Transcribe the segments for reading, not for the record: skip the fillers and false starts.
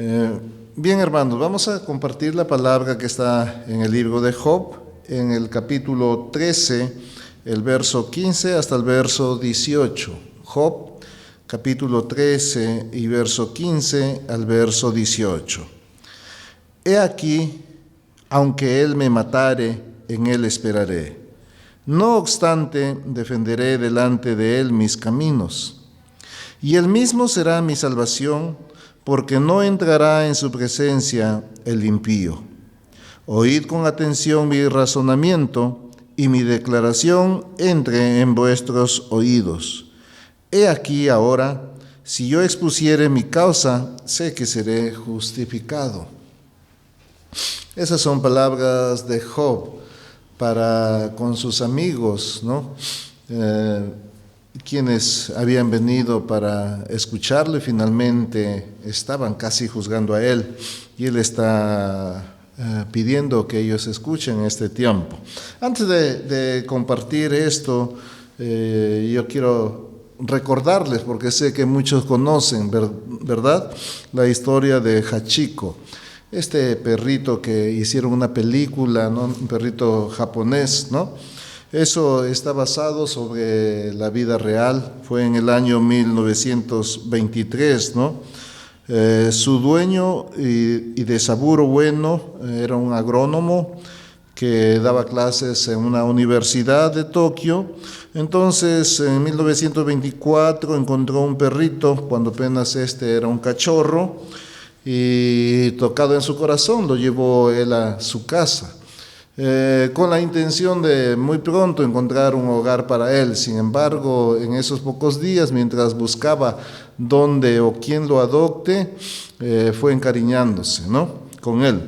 Bien, hermanos, vamos a compartir la palabra que está en el libro de Job, en el capítulo 13, el verso 15 hasta el verso 18. Job, capítulo 13 y verso 15 al verso 18. He aquí, aunque él me matare, en él esperaré. No obstante, defenderé delante de él mis caminos. Y él mismo será mi salvación, porque no entrará en su presencia el impío. Oíd con atención mi razonamiento, y mi declaración entre en vuestros oídos. He aquí ahora, si yo expusiere mi causa, sé que seré justificado. Esas son palabras de Job para con sus amigos, ¿no? Quienes habían venido para escucharlo y finalmente estaban casi juzgando a él, y él está pidiendo que ellos escuchen este tiempo. Antes de compartir esto, yo quiero recordarles, porque sé que muchos conocen, ¿verdad?, la historia de Hachiko, este perrito que hicieron una película, ¿no?, un perrito japonés, ¿no? Eso está basado sobre la vida real. Fue en el año 1923, ¿no? Su dueño y de saburo bueno era un agrónomo que daba clases en una universidad de Tokio. Entonces, en 1924 encontró un perrito, cuando apenas era un cachorro, y tocado en su corazón lo llevó él a su casa. Con la intención de muy pronto encontrar un hogar para él. Sin embargo, en esos pocos días, mientras buscaba dónde o quién lo adopte, fue encariñándose, ¿no?, con él.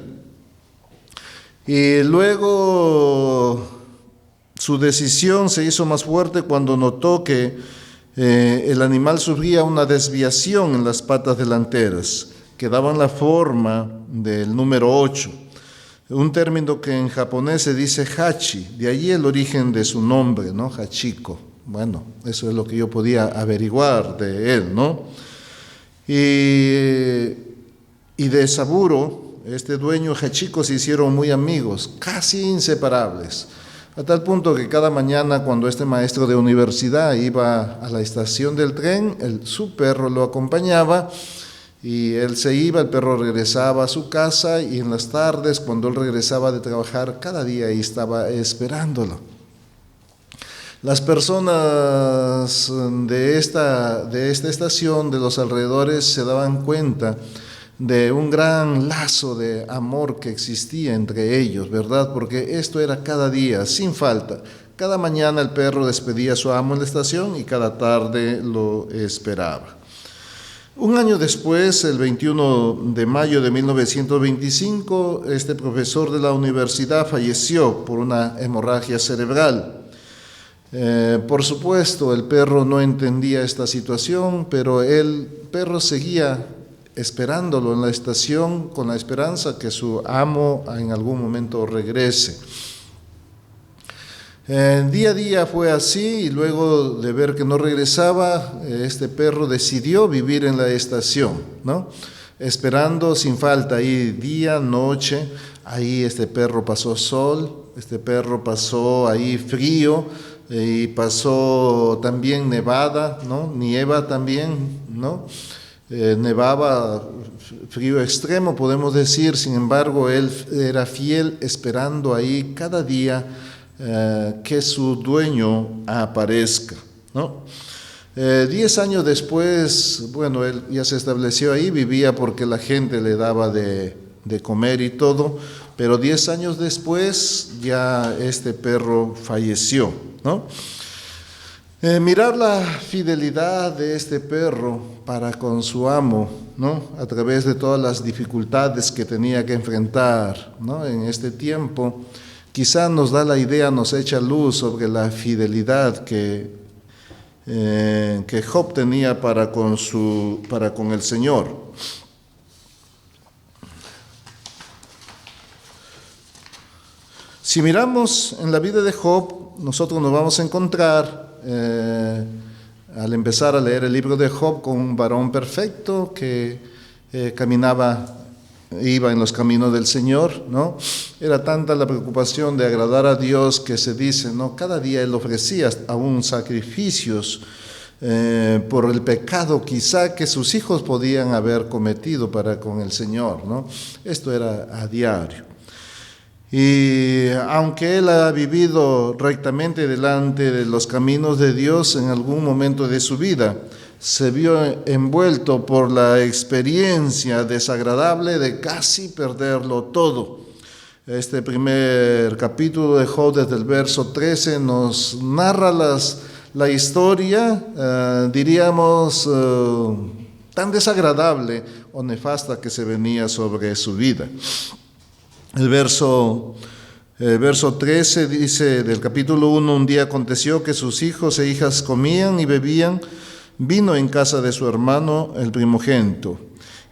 Y luego su decisión se hizo más fuerte cuando notó que el animal sufría una desviación en las patas delanteras, que daban la forma del número 8. Un término que en japonés se dice hachi, de allí el origen de su nombre, ¿no?, Hachiko. Bueno, eso es lo que yo podía averiguar de él, ¿no? Y de Saburo, este dueño Hachiko, se hicieron muy amigos, casi inseparables, a tal punto que cada mañana cuando este maestro de universidad iba a la estación del tren, su perro lo acompañaba. Y él se iba, el perro regresaba a su casa, y en las tardes, cuando él regresaba de trabajar, cada día ahí estaba esperándolo. Las personas de esta estación, de los alrededores, se daban cuenta de un gran lazo de amor que existía entre ellos, ¿verdad? Porque esto era cada día, sin falta. Cada mañana el perro despedía a su amo en la estación y cada tarde lo esperaba. Un año después, el 21 de mayo de 1925, este profesor de la universidad falleció por una hemorragia cerebral. Por supuesto, el perro no entendía esta situación, pero el perro seguía esperándolo en la estación con la esperanza que su amo en algún momento regrese. Día a día fue así, y luego de ver que no regresaba, este perro decidió vivir en la estación, ¿no?, esperando sin falta, ahí día, noche. Ahí este perro pasó sol, este perro pasó ahí frío, y pasó también nevada, ¿no?, nieva también, ¿no?, nevaba, frío extremo podemos decir. Sin embargo, él era fiel, esperando ahí cada día que su dueño aparezca, ¿no? 10 años después, bueno, él ya se estableció ahí, vivía porque la gente le daba de comer y todo, pero 10 años después ya este perro falleció, ¿no? Mirar la fidelidad de este perro para con su amo, ¿no?, a través de todas las dificultades que tenía que enfrentar, ¿no?, en este tiempo, quizá nos da la idea, nos echa luz sobre la fidelidad que Job tenía para con el Señor. Si miramos en la vida de Job, nosotros nos vamos a encontrar al empezar a leer el libro de Job con un varón perfecto que iba en los caminos del Señor, ¿no? Era tanta la preocupación de agradar a Dios que se dice, ¿no? Cada día él ofrecía aún sacrificios por el pecado quizá que sus hijos podían haber cometido para con el Señor, ¿no? Esto era a diario. Y aunque él ha vivido rectamente delante de los caminos de Dios, en algún momento de su vida se vio envuelto por la experiencia desagradable de casi perderlo todo. Este primer capítulo de Job, desde el verso 13, nos narra la historia, diríamos, tan desagradable o nefasta que se venía sobre su vida. El verso 13 dice del capítulo 1, un día aconteció que sus hijos e hijas comían y bebían vino en casa de su hermano, el primogénito.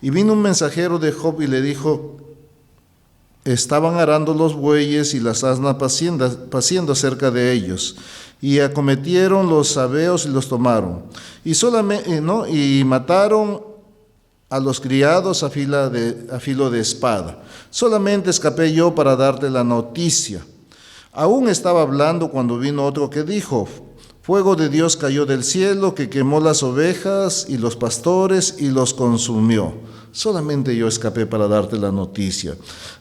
Y vino un mensajero de Job y le dijo, estaban arando los bueyes y las asnas paciendo cerca de ellos. Y acometieron los sabeos y los tomaron. Y mataron a los criados a filo de espada. Solamente escapé yo para darte la noticia. Aún estaba hablando cuando vino otro que dijo, fuego de Dios cayó del cielo, que quemó las ovejas y los pastores y los consumió. Solamente yo escapé para darte la noticia.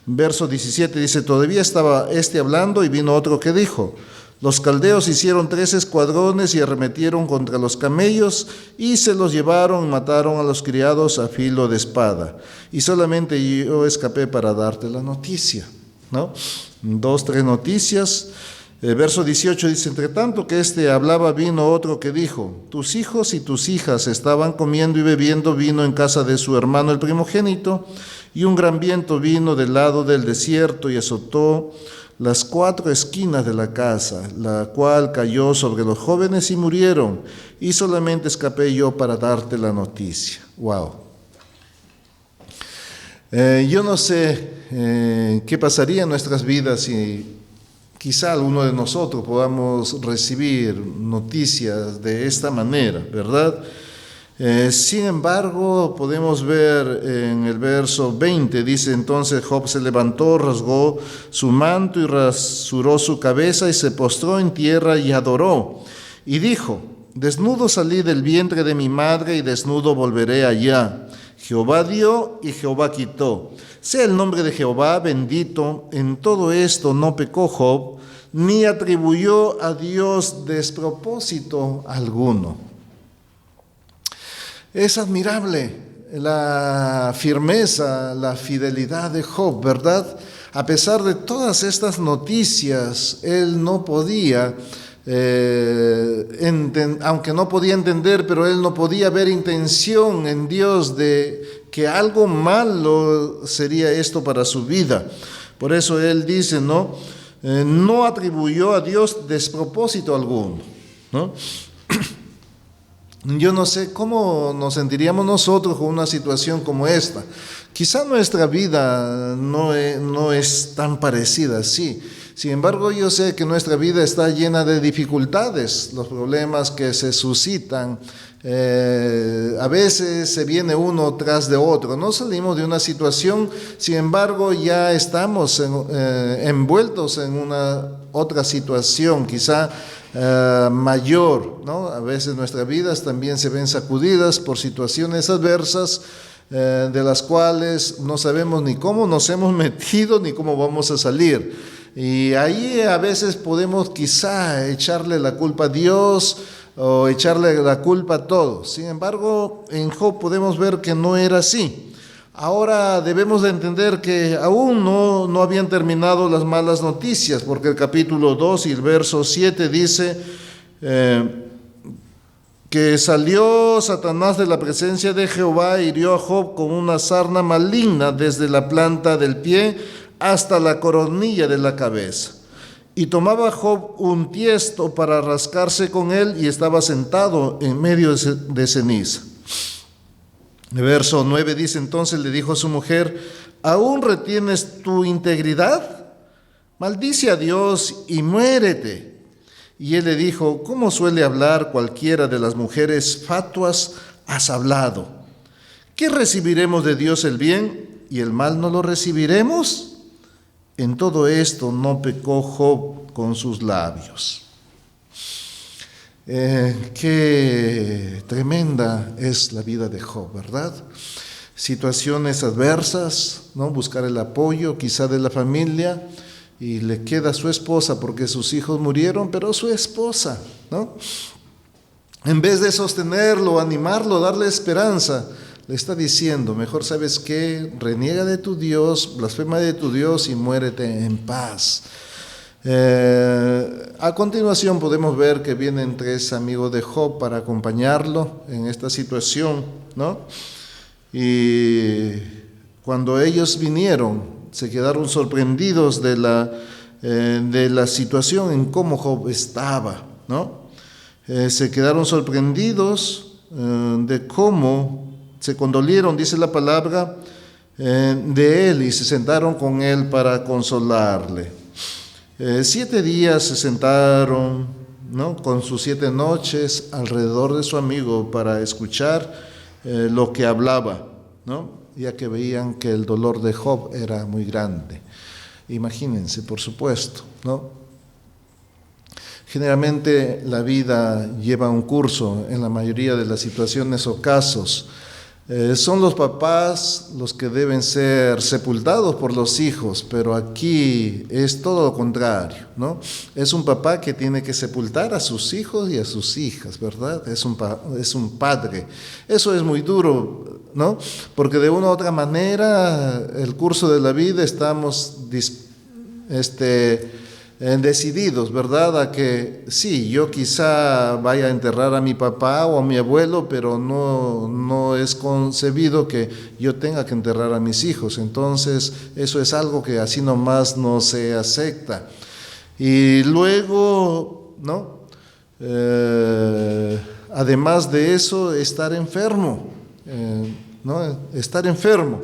Verso 17 dice, todavía estaba hablando y vino otro que dijo, los caldeos hicieron 3 escuadrones y arremetieron contra los camellos y se los llevaron y mataron a los criados a filo de espada. Y solamente yo escapé para darte la noticia, ¿no? 2, 3 noticias. Verso 18 dice, entre tanto que hablaba, vino otro que dijo, tus hijos y tus hijas estaban comiendo y bebiendo vino en casa de su hermano el primogénito, y un gran viento vino del lado del desierto y azotó las 4 esquinas de la casa, la cual cayó sobre los jóvenes y murieron, y solamente escapé yo para darte la noticia. Wow. Yo no sé qué pasaría en nuestras vidas si quizá alguno de nosotros podamos recibir noticias de esta manera, ¿verdad? Sin embargo, podemos ver en el verso 20, dice, entonces Job se levantó, rasgó su manto y rasuró su cabeza y se postró en tierra y adoró. Y dijo, desnudo salí del vientre de mi madre y desnudo volveré allá. Jehová dio y Jehová quitó. Sea el nombre de Jehová bendito. En todo esto no pecó Job, ni atribuyó a Dios despropósito alguno. Es admirable la firmeza, la fidelidad de Job, ¿verdad? A pesar de todas estas noticias, él no podía, aunque no podía entender, pero él no podía ver intención en Dios de que algo malo sería esto para su vida. Por eso él dice, no atribuyó a Dios despropósito alguno, ¿no? Yo no sé cómo nos sentiríamos nosotros con una situación como esta. Quizá nuestra vida no es tan parecida, sí. Sin embargo, yo sé que nuestra vida está llena de dificultades, los problemas que se suscitan. A veces se viene uno tras de otro. No salimos de una situación, sin embargo, ya estamos envueltos en una otra situación, quizá mayor, ¿no? A veces nuestras vidas también se ven sacudidas por situaciones adversas de las cuales no sabemos ni cómo nos hemos metido ni cómo vamos a salir. Y ahí a veces podemos quizá echarle la culpa a Dios o echarle la culpa a todos. Sin embargo, en Job podemos ver que no era así. Ahora debemos de entender que aún no habían terminado las malas noticias, porque el capítulo 2 y el verso 7 dice que salió Satanás de la presencia de Jehová e hirió a Job con una sarna maligna desde la planta del pie hasta la coronilla de la cabeza. Y tomaba Job un tiesto para rascarse con él y estaba sentado en medio de ceniza. El verso 9 dice, entonces le dijo a su mujer, ¿aún retienes tu integridad? Maldice a Dios y muérete. Y él le dijo, ¿cómo suele hablar cualquiera de las mujeres fatuas? Has hablado. ¿Qué recibiremos de Dios el bien y el mal no lo recibiremos? En todo esto no pecó Job con sus labios. Qué tremenda es la vida de Job, ¿verdad? Situaciones adversas, ¿no? Buscar el apoyo quizá de la familia, y le queda su esposa porque sus hijos murieron, pero su esposa, ¿no? En vez de sostenerlo, animarlo, darle esperanza, le está diciendo, mejor sabes qué, reniega de tu Dios, blasfema de tu Dios y muérete en paz. A continuación podemos ver que vienen 3 amigos de Job para acompañarlo en esta situación, ¿no? Y cuando ellos vinieron, se quedaron sorprendidos de la situación en cómo Job estaba, ¿no? Se quedaron sorprendidos de cómo se condolieron, dice la palabra, de él, y se sentaron con él para consolarle. 7 días se sentaron, ¿no?, con sus 7 noches alrededor de su amigo para escuchar lo que hablaba, ¿no?, ya que veían que el dolor de Job era muy grande. Imagínense, por supuesto, ¿no? Generalmente la vida lleva un curso en la mayoría de las situaciones o casos. Son los papás los que deben ser sepultados por los hijos, pero aquí es todo lo contrario, ¿no? Es un papá que tiene que sepultar a sus hijos y a sus hijas, ¿verdad? Es un padre. Eso es muy duro, ¿no? Porque de una u otra manera, el curso de la vida estamos decididos, ¿verdad?, a que sí, yo quizá vaya a enterrar a mi papá o a mi abuelo, pero no es concebido que yo tenga que enterrar a mis hijos. Entonces, eso es algo que así nomás no se acepta. Y luego, ¿no?, además de eso, estar enfermo, ¿no?, estar enfermo.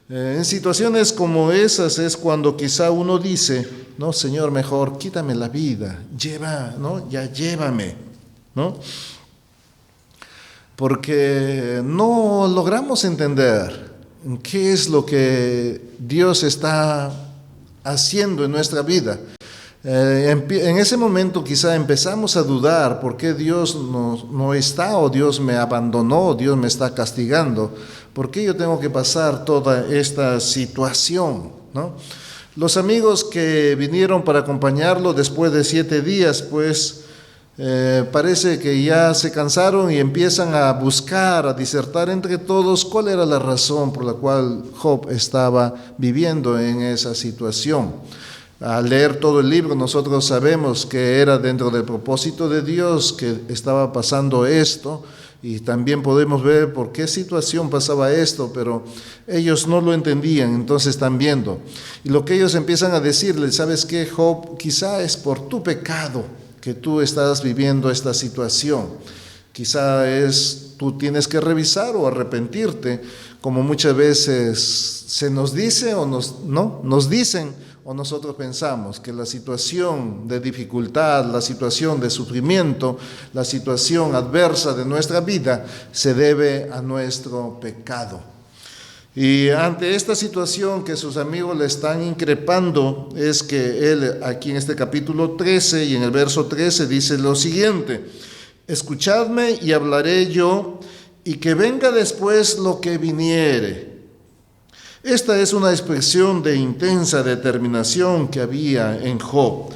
En situaciones como esas es cuando quizá uno dice, no, Señor, mejor quítame la vida, ya llévame, ¿no? Porque no logramos entender qué es lo que Dios está haciendo en nuestra vida. En ese momento quizá empezamos a dudar por qué Dios no está, o Dios me abandonó, o Dios me está castigando. ¿Por qué yo tengo que pasar toda esta situación, ¿no? Los amigos que vinieron para acompañarlo después de 7 días, pues parece que ya se cansaron y empiezan a buscar, a disertar entre todos cuál era la razón por la cual Job estaba viviendo en esa situación. Al leer todo el libro, nosotros sabemos que era dentro del propósito de Dios que estaba pasando esto, y también podemos ver por qué situación pasaba esto, pero ellos no lo entendían, entonces están viendo. Y lo que ellos empiezan a decirle, ¿sabes qué, Job? Quizá es por tu pecado que tú estás viviendo esta situación. Quizá tú tienes que revisar o arrepentirte, como muchas veces se nos dice o nos dicen, o nosotros pensamos que la situación de dificultad, la situación de sufrimiento, la situación adversa de nuestra vida se debe a nuestro pecado. Y ante esta situación que sus amigos le están increpando, es que él aquí en este capítulo 13 y en el verso 13 dice lo siguiente: escuchadme y hablaré yo, y que venga después lo que viniere. Esta es una expresión de intensa determinación que había en Job,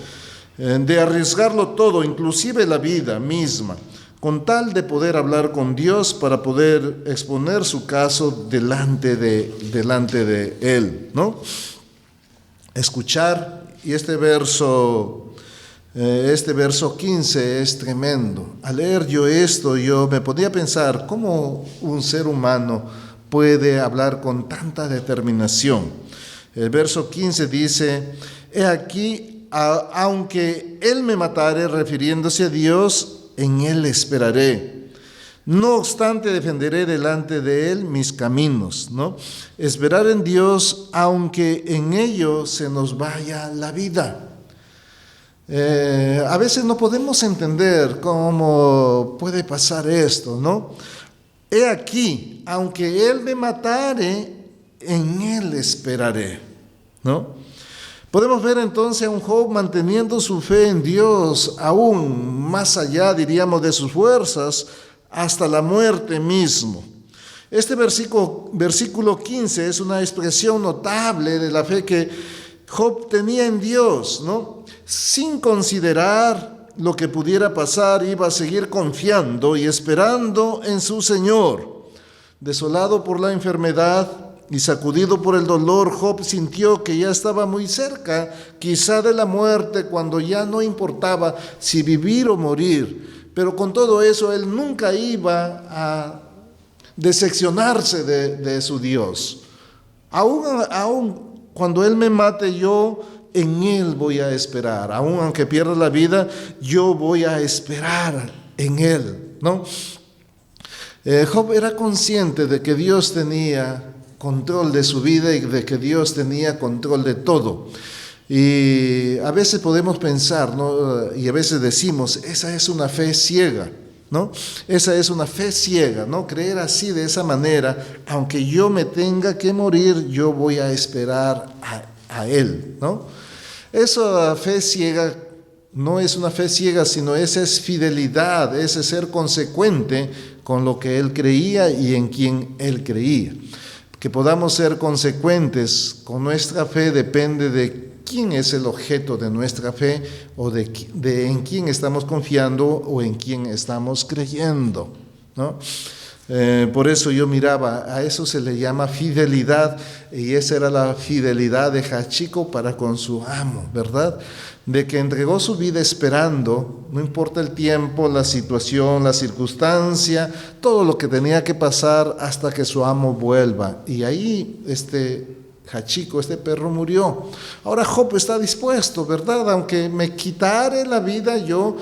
de arriesgarlo todo, inclusive la vida misma, con tal de poder hablar con Dios para poder exponer su caso delante de Él, ¿no? Escuchar, y este verso 15 es tremendo. Al leer yo esto, yo me podía pensar cómo un ser humano puede hablar con tanta determinación. El verso 15 dice: he aquí, aunque él me matare, refiriéndose a Dios, en él esperaré. No obstante, defenderé delante de él mis caminos, ¿no? Esperar en Dios, aunque en ello se nos vaya la vida. A veces no podemos entender cómo puede pasar esto, ¿no? He aquí, aunque él me matare, en él esperaré, ¿no? Podemos ver entonces a un Job manteniendo su fe en Dios, aún más allá, diríamos, de sus fuerzas, hasta la muerte mismo. Este versículo 15 es una expresión notable de la fe que Job tenía en Dios, ¿no? Sin considerar lo que pudiera pasar, iba a seguir confiando y esperando en su Señor. Desolado por la enfermedad y sacudido por el dolor, Job sintió que ya estaba muy cerca, quizá de la muerte, cuando ya no importaba si vivir o morir. Pero con todo eso, él nunca iba a decepcionarse de su Dios. Aún cuando él me mate, yo en él voy a esperar. Aún aunque pierda la vida, yo voy a esperar en él, ¿no? Job era consciente de que Dios tenía control de su vida y de que Dios tenía control de todo. Y a veces podemos pensar, ¿no? Y a veces decimos, esa es una fe ciega, ¿no? Esa es una fe ciega, ¿no? Creer así, de esa manera, aunque yo me tenga que morir, yo voy a esperar a Él, ¿no? Esa fe ciega no es una fe ciega, sino esa es fidelidad, ese ser consecuente con lo que él creía y en quien él creía. Que podamos ser consecuentes con nuestra fe depende de quién es el objeto de nuestra fe o de en quién estamos confiando o en quién estamos creyendo, ¿no? Por eso yo miraba, a eso se le llama fidelidad, y esa era la fidelidad de Hachiko para con su amo, ¿verdad? De que entregó su vida esperando, no importa el tiempo, la situación, la circunstancia, todo lo que tenía que pasar hasta que su amo vuelva. Y ahí Hachiko, este perro, murió. Ahora Job está dispuesto, ¿verdad? Aunque me quitare la vida, yo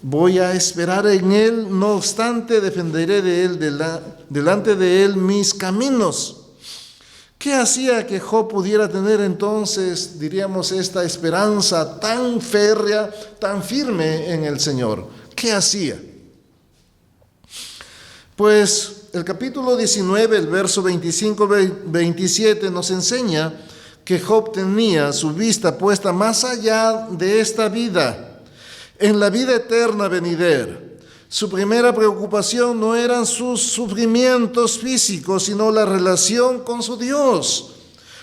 voy a esperar en él, no obstante defenderé de él delante de él mis caminos. ¿Qué hacía que Job pudiera tener entonces, diríamos, esta esperanza tan férrea, tan firme en el Señor? ¿Qué hacía? Pues el capítulo 19, el verso 25-27 nos enseña que Job tenía su vista puesta más allá de esta vida, en la vida eterna venidera. Su primera preocupación no eran sus sufrimientos físicos, sino la relación con su Dios,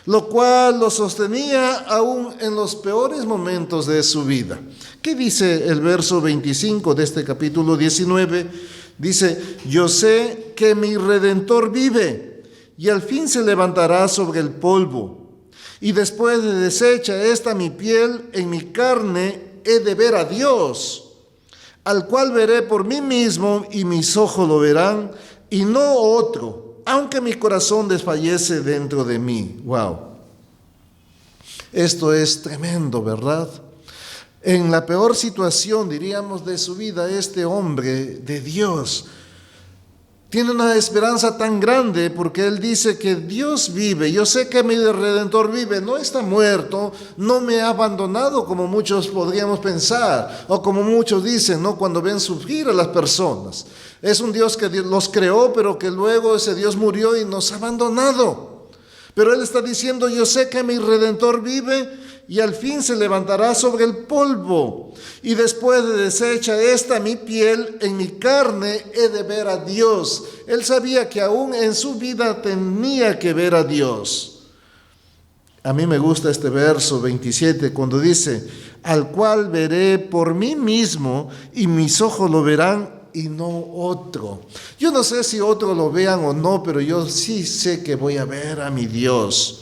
lo cual lo sostenía aún en los peores momentos de su vida. ¿Qué dice el verso 25 de este capítulo 19? Dice: yo sé que mi Redentor vive y al fin se levantará sobre el polvo. Y después de deshecha esta mi piel, en mi carne he de ver a Dios, al cual veré por mí mismo y mis ojos lo verán y no otro, aunque mi corazón desfallece dentro de mí. Wow. Esto es tremendo, ¿verdad? En la peor situación, diríamos, de su vida, este hombre de Dios tiene una esperanza tan grande porque él dice que Dios vive. Yo sé que mi Redentor vive, no está muerto, no me ha abandonado como muchos podríamos pensar, o como muchos dicen, ¿no?, cuando ven sufrir a las personas. Es un Dios que los creó, pero que luego ese Dios murió y nos ha abandonado. Pero él está diciendo: yo sé que mi Redentor vive y al fin se levantará sobre el polvo. Y después de deshecha esta mi piel, en mi carne he de ver a Dios. Él sabía que aún en su vida tenía que ver a Dios. A mí me gusta este verso 27 cuando dice: al cual veré por mí mismo y mis ojos lo verán y no otro. Yo no sé si otros lo vean o no, pero yo sí sé que voy a ver a mi Dios.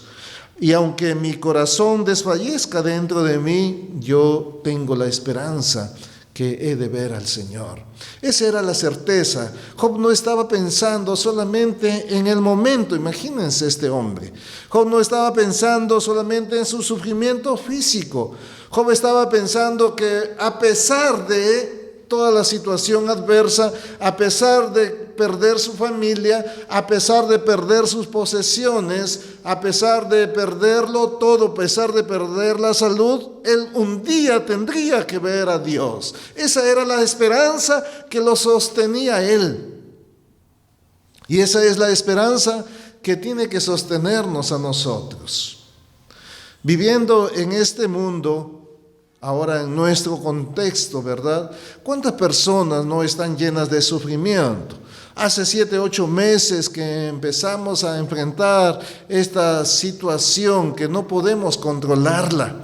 Y aunque mi corazón desfallezca dentro de mí, yo tengo la esperanza que he de ver al Señor. Esa era la certeza. Job no estaba pensando solamente en el momento. Imagínense este hombre. Job no estaba pensando solamente en su sufrimiento físico. Job estaba pensando que a pesar de toda la situación adversa, a pesar de perder su familia, a pesar de perder sus posesiones, a pesar de perderlo todo, a pesar de perder la salud, él un día tendría que ver a Dios. Esa era la esperanza que lo sostenía él. Y esa es la esperanza que tiene que sostenernos a nosotros. Viviendo en este mundo, ahora en nuestro contexto, ¿verdad? ¿Cuántas personas no están llenas de sufrimiento? Hace 7, 8 meses que empezamos a enfrentar esta situación que no podemos controlarla.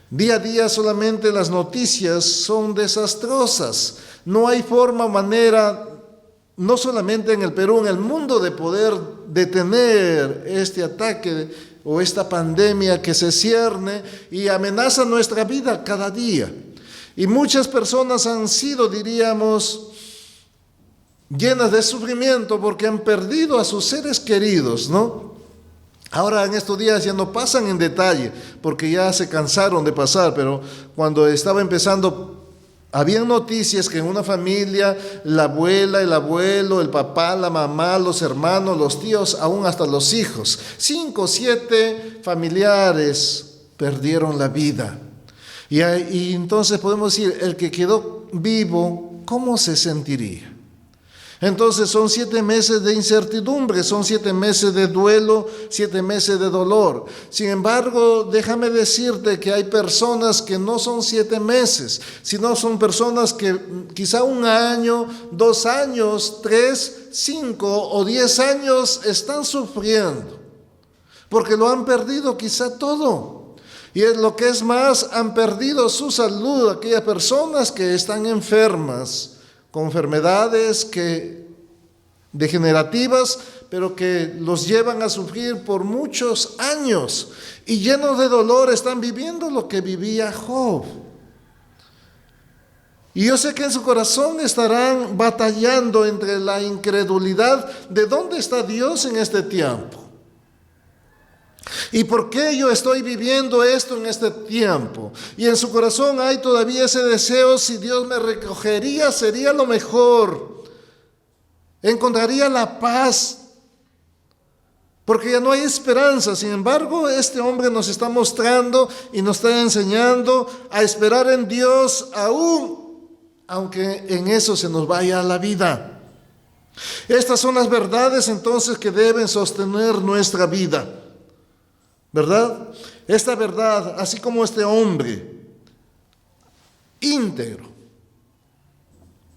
Día a día solamente las noticias son desastrosas. No hay forma, manera, no solamente en el Perú, en el mundo, de poder detener este ataque o esta pandemia que se cierne y amenaza nuestra vida cada día. Y muchas personas han sido, diríamos, llenas de sufrimiento porque han perdido a sus seres queridos, ¿no? Ahora en estos días ya no pasan en detalle porque ya se cansaron de pasar, pero cuando estaba empezando, había noticias que en una familia, la abuela, el abuelo, el papá, la mamá, los hermanos, los tíos, aún hasta los hijos, 5, 7 familiares perdieron la vida. Y entonces podemos decir, el que quedó vivo, ¿cómo se sentiría? Entonces son 7 meses de incertidumbre, son 7 meses de duelo, 7 meses de dolor. Sin embargo, déjame decirte que hay personas que no son 7 meses, sino son personas que quizá 1 año, 2 años, 3, 5 o 10 años están sufriendo, porque lo han perdido quizá todo. Y es lo que es más, han perdido su salud, aquellas personas que están enfermas, con enfermedades degenerativas, pero que los llevan a sufrir por muchos años. Y llenos de dolor están viviendo lo que vivía Job. Y yo sé que en su corazón estarán batallando entre la incredulidad de dónde está Dios en este tiempo. ¿Y por qué yo estoy viviendo esto en este tiempo? Y en su corazón hay todavía ese deseo, si Dios me recogería, sería lo mejor. Encontraría la paz, porque ya no hay esperanza. Sin embargo, este hombre nos está mostrando y nos está enseñando a esperar en Dios aún, aunque en eso se nos vaya la vida. Estas son las verdades entonces que deben sostener nuestra vida, ¿verdad? Esta verdad, así como este hombre íntegro,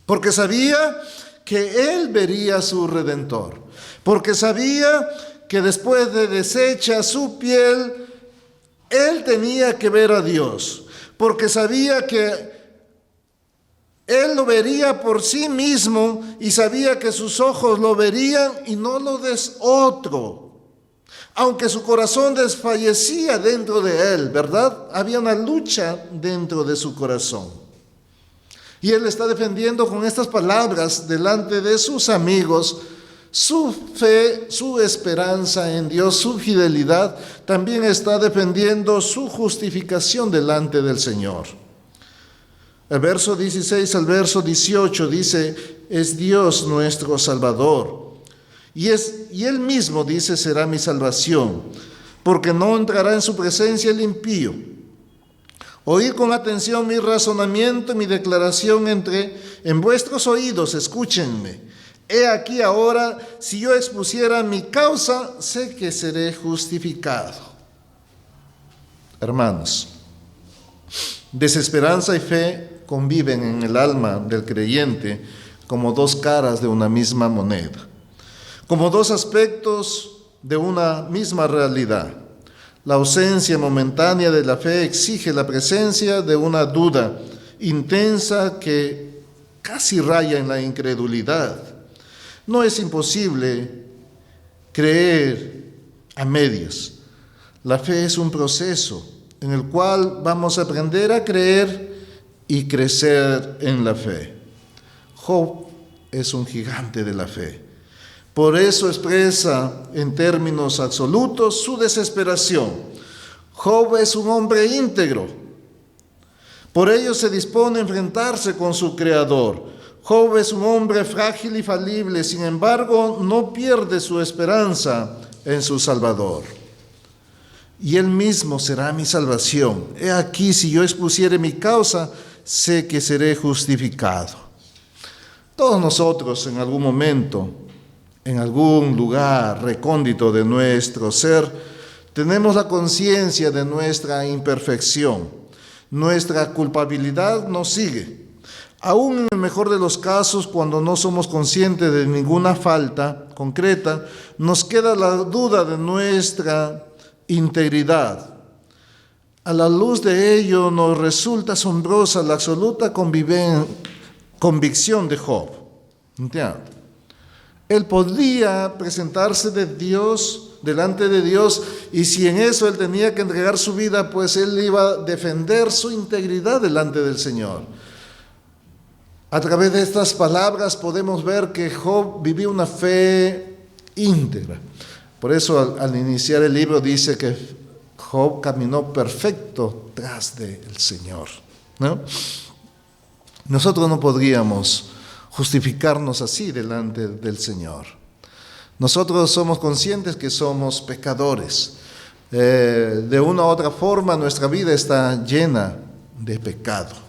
porque sabía que él vería a su Redentor, porque sabía que después de deshecha su piel, él tenía que ver a Dios, porque sabía que él lo vería por sí mismo y sabía que sus ojos lo verían y no lo des otro. Aunque su corazón desfallecía dentro de él, ¿verdad? Había una lucha dentro de su corazón. Y él está defendiendo con estas palabras delante de sus amigos su fe, su esperanza en Dios, su fidelidad. También está defendiendo su justificación delante del Señor. El verso 16 al verso 18 dice, es Dios nuestro Salvador. Y él mismo dice, será mi salvación, porque no entrará en su presencia el impío. Oíd con atención mi razonamiento y mi declaración en vuestros oídos, escúchenme. He aquí ahora, si yo expusiera mi causa, sé que seré justificado. Hermanos, desesperanza y fe conviven en el alma del creyente como 2 caras de una misma moneda, como 2 aspectos de una misma realidad. La ausencia momentánea de la fe exige la presencia de una duda intensa que casi raya en la incredulidad. No es imposible creer a medias. La fe es un proceso en el cual vamos a aprender a creer y crecer en la fe. Job es un gigante de la fe. Por eso expresa en términos absolutos su desesperación. Job es un hombre íntegro. Por ello se dispone a enfrentarse con su Creador. Job es un hombre frágil y falible, sin embargo, no pierde su esperanza en su Salvador. Y él mismo será mi salvación. He aquí, si yo expusiere mi causa, sé que seré justificado. Todos nosotros en algún momento en algún lugar recóndito de nuestro ser, tenemos la conciencia de nuestra imperfección. Nuestra culpabilidad nos sigue. Aún en el mejor de los casos, cuando no somos conscientes de ninguna falta concreta, nos queda la duda de nuestra integridad. A la luz de ello nos resulta asombrosa la absoluta convicción de Job. ¿Entiendes? Él podía presentarse delante de Dios, y si en eso él tenía que entregar su vida, pues él iba a defender su integridad delante del Señor. A través de estas palabras podemos ver que Job vivía una fe íntegra. Por eso al iniciar el libro dice que Job caminó perfecto tras del Señor, ¿no? Nosotros no podríamos justificarnos así delante del Señor. Nosotros somos conscientes que somos pecadores. De una u otra forma nuestra vida está llena de pecado.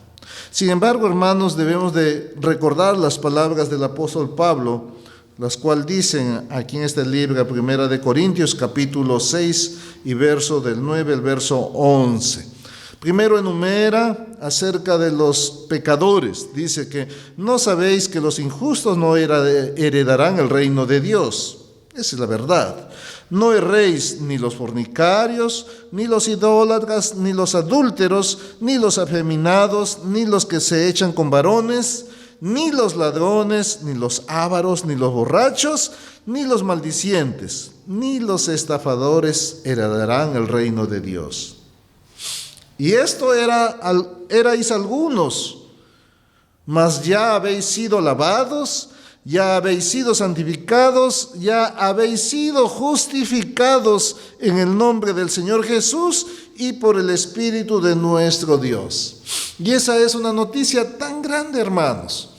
Sin embargo, hermanos, debemos de recordar las palabras del apóstol Pablo, las cuales dicen aquí en este libro, 1 de Corintios, capítulo 6 y verso del 9 al verso 11. Primero enumera acerca de los pecadores. Dice que no sabéis que los injustos no heredarán el reino de Dios. Esa es la verdad. No erréis ni los fornicarios, ni los idólatras, ni los adúlteros, ni los afeminados, ni los que se echan con varones, ni los ladrones, ni los ávaros, ni los borrachos, ni los maldicientes, ni los estafadores heredarán el reino de Dios. Y esto erais algunos, mas ya habéis sido lavados, ya habéis sido santificados, ya habéis sido justificados en el nombre del Señor Jesús y por el Espíritu de nuestro Dios. Y esa es una noticia tan grande, hermanos.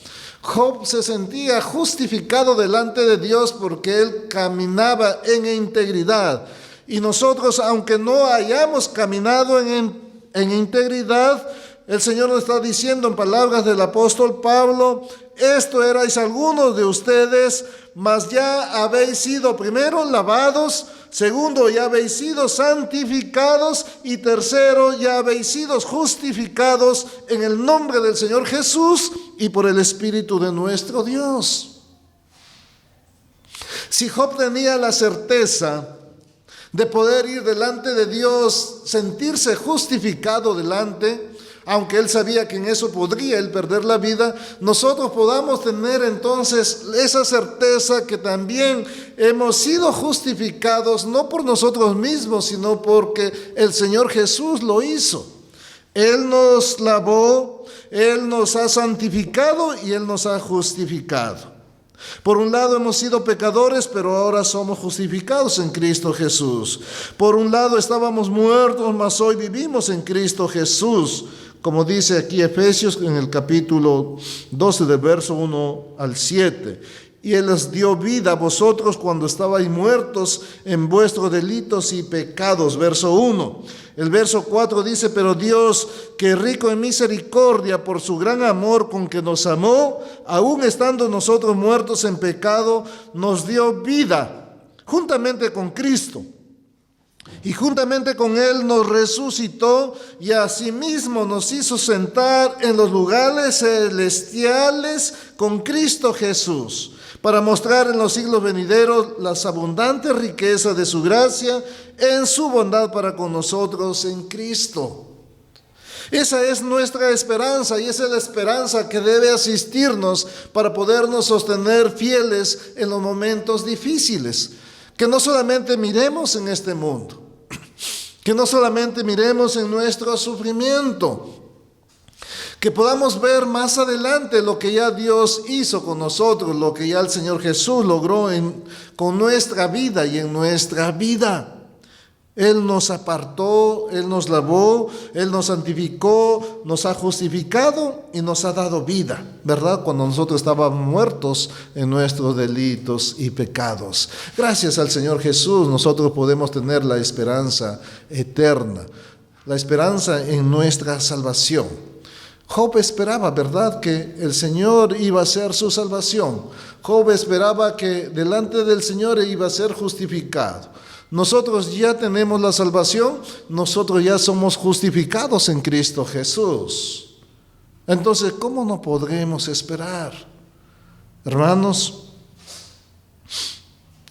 Job se sentía justificado delante de Dios porque él caminaba en integridad. Y nosotros, aunque no hayamos caminado en integridad, el Señor nos está diciendo en palabras del apóstol Pablo: esto erais algunos de ustedes, mas ya habéis sido primero lavados, segundo ya habéis sido santificados y tercero ya habéis sido justificados en el nombre del Señor Jesús y por el Espíritu de nuestro Dios. Si Job tenía la certeza de poder ir delante de Dios, sentirse justificado delante, aunque él sabía que en eso podría él perder la vida, nosotros podamos tener entonces esa certeza que también hemos sido justificados, no por nosotros mismos, sino porque el Señor Jesús lo hizo. Él nos lavó, Él nos ha santificado y Él nos ha justificado. Por un lado hemos sido pecadores, pero ahora somos justificados en Cristo Jesús. Por un lado estábamos muertos, mas hoy vivimos en Cristo Jesús. Como dice aquí Efesios en el capítulo 12 del verso 1 al 7. Y Él les dio vida a vosotros cuando estabais muertos en vuestros delitos y pecados. Verso 1. El verso 4 dice: pero Dios, que rico en misericordia por su gran amor con que nos amó, aun estando nosotros muertos en pecado, nos dio vida juntamente con Cristo. Y juntamente con Él nos resucitó y asimismo nos hizo sentar en los lugares celestiales con Cristo Jesús, para mostrar en los siglos venideros las abundantes riquezas de su gracia en su bondad para con nosotros en Cristo. Esa es nuestra esperanza y esa es la esperanza que debe asistirnos para podernos sostener fieles en los momentos difíciles. Que no solamente miremos en este mundo, que no solamente miremos en nuestro sufrimiento, que podamos ver más adelante lo que ya Dios hizo con nosotros, lo que ya el Señor Jesús logró con nuestra vida y en nuestra vida. Él nos apartó, Él nos lavó, Él nos santificó, nos ha justificado y nos ha dado vida, ¿verdad? Cuando nosotros estábamos muertos en nuestros delitos y pecados. Gracias al Señor Jesús nosotros podemos tener la esperanza eterna, la esperanza en nuestra salvación. Job esperaba, ¿verdad?, que el Señor iba a ser su salvación. Job esperaba que delante del Señor iba a ser justificado. Nosotros ya tenemos la salvación, nosotros ya somos justificados en Cristo Jesús. Entonces, ¿cómo no podremos esperar? Hermanos,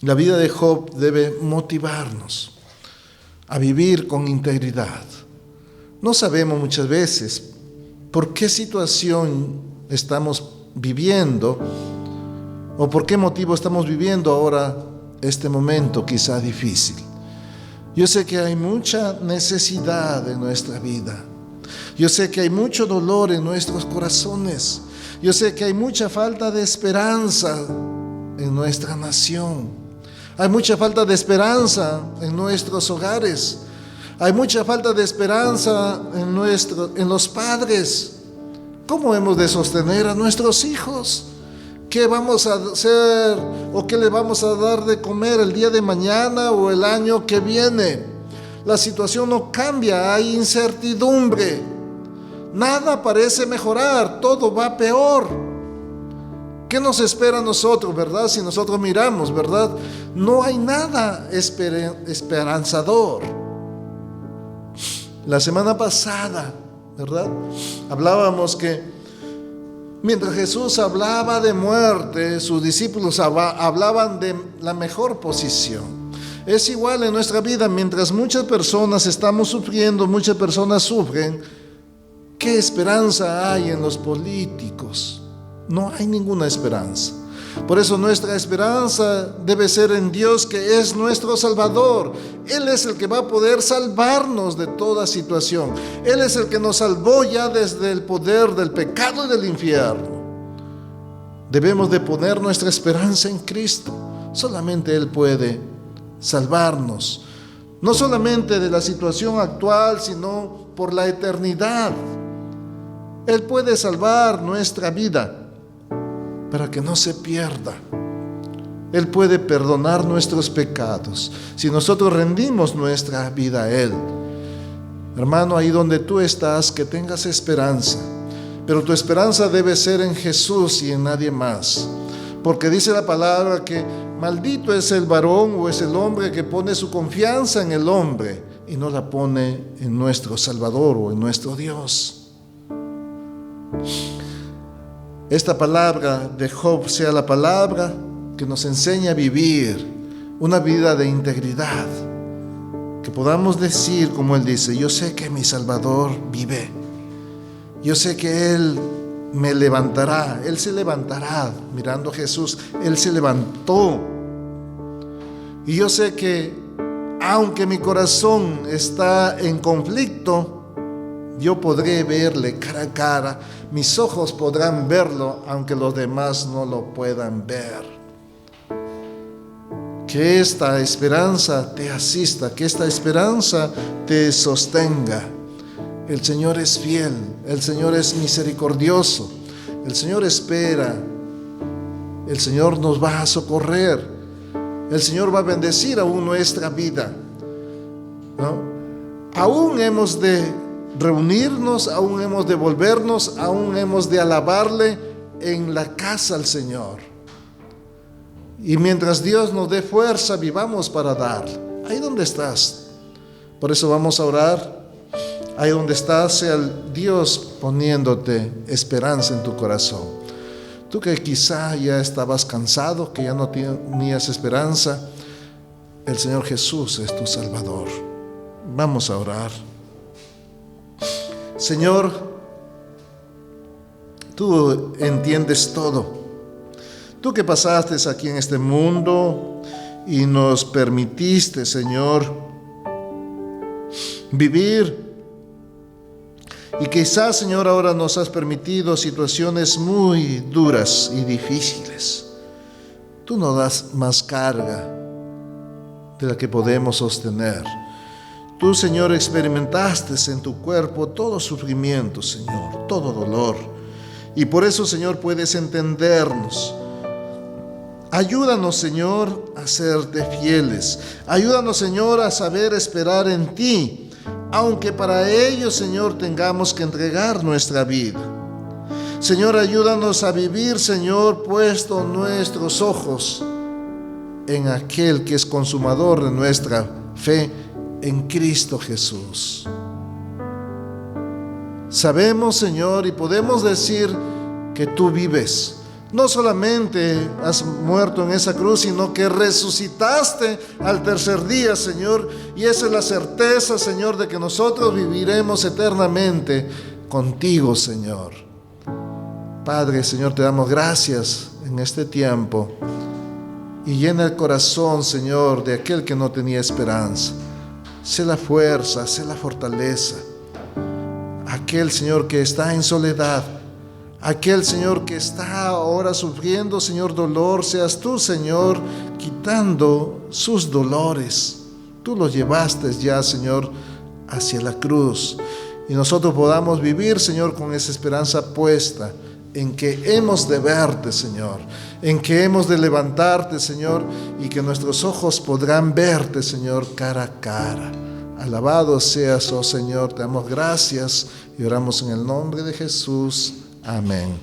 la vida de Job debe motivarnos a vivir con integridad. No sabemos muchas veces por qué situación estamos viviendo o por qué motivo estamos viviendo ahora este momento quizá difícil. Yo sé que hay mucha necesidad en nuestra vida. Yo sé que hay mucho dolor en nuestros corazones. Yo sé que hay mucha falta de esperanza en nuestra nación. Hay mucha falta de esperanza en nuestros hogares. Hay mucha falta de esperanza en los padres. ¿Cómo hemos de sostener a nuestros hijos? ¿Qué vamos a hacer o qué le vamos a dar de comer el día de mañana o el año que viene? La situación no cambia, hay incertidumbre. Nada parece mejorar, todo va peor. ¿Qué nos espera a nosotros, verdad? Si nosotros miramos, ¿verdad? No hay nada esperanzador. La semana pasada, ¿verdad?, hablábamos que mientras Jesús hablaba de muerte, sus discípulos hablaban de la mejor posición. Es igual en nuestra vida, mientras muchas personas estamos sufriendo, muchas personas sufren, ¿qué esperanza hay en los políticos? No hay ninguna esperanza. Por eso nuestra esperanza debe ser en Dios, que es nuestro Salvador. Él es el que va a poder salvarnos de toda situación. Él es el que nos salvó ya desde el poder del pecado y del infierno. Debemos de poner nuestra esperanza en Cristo. Solamente Él puede salvarnos. No solamente de la situación actual, sino por la eternidad. Él puede salvar nuestra vida para que no se pierda. Él puede perdonar nuestros pecados si nosotros rendimos nuestra vida a Él. Hermano, ahí donde tú estás, que tengas esperanza, pero tu esperanza debe ser en Jesús y en nadie más, porque dice la palabra que maldito es el varón o es el hombre que pone su confianza en el hombre y no la pone en nuestro Salvador o en nuestro Dios. Esta palabra de Job sea la palabra que nos enseña a vivir una vida de integridad, que podamos decir como Él dice: yo sé que mi Salvador vive, yo sé que Él me levantará. Él se levantará. Mirando a Jesús, Él se levantó. Y yo sé que aunque mi corazón está en conflicto, yo podré verle cara a cara. Mis ojos podrán verlo, aunque los demás no lo puedan ver. Que esta esperanza te asista, que esta esperanza te sostenga. El Señor es fiel, el Señor es misericordioso, el Señor espera, el Señor nos va a socorrer, el Señor va a bendecir aún nuestra vida, ¿no? Aún hemos de reunirnos, aún hemos de volvernos, aún hemos de alabarle en la casa al Señor. Y mientras Dios nos dé fuerza, vivamos para dar. Ahí donde estás. Por eso vamos a orar. Ahí donde estás, sea el Dios poniéndote esperanza en tu corazón. Tú que quizá ya estabas cansado, que ya no tenías esperanza, el Señor Jesús es tu Salvador. Vamos a orar. Señor, tú entiendes todo. Tú que pasaste aquí en este mundo y nos permitiste, Señor, vivir. Y quizás, Señor, ahora nos has permitido situaciones muy duras y difíciles. Tú nos das más carga de la que podemos sostener. Tú, Señor, experimentaste en tu cuerpo todo sufrimiento, Señor, todo dolor. Y por eso, Señor, puedes entendernos. Ayúdanos, Señor, a serte fieles. Ayúdanos, Señor, a saber esperar en ti, aunque para ello, Señor, tengamos que entregar nuestra vida. Señor, ayúdanos a vivir, Señor, puesto nuestros ojos en aquel que es consumador de nuestra fe, en Cristo Jesús. Sabemos, Señor, y podemos decir que tú vives. No solamente has muerto en esa cruz, sino que resucitaste al tercer día, Señor. Y esa es la certeza, Señor, de que nosotros viviremos eternamente contigo, Señor. Padre, Señor, te damos gracias en este tiempo. Y llena el corazón, Señor, de aquel que no tenía esperanza. Sé la fuerza, sé la fortaleza. Aquel, Señor, que está en soledad. Aquel, Señor, que está ahora sufriendo, Señor, dolor. Seas tú, Señor, quitando sus dolores. Tú los llevaste ya, Señor, hacia la cruz. Y nosotros podamos vivir, Señor, con esa esperanza puesta en que hemos de verte, Señor, en que hemos de levantarte, Señor, y que nuestros ojos podrán verte, Señor, cara a cara. Alabado seas, oh Señor, te damos gracias y oramos en el nombre de Jesús. Amén.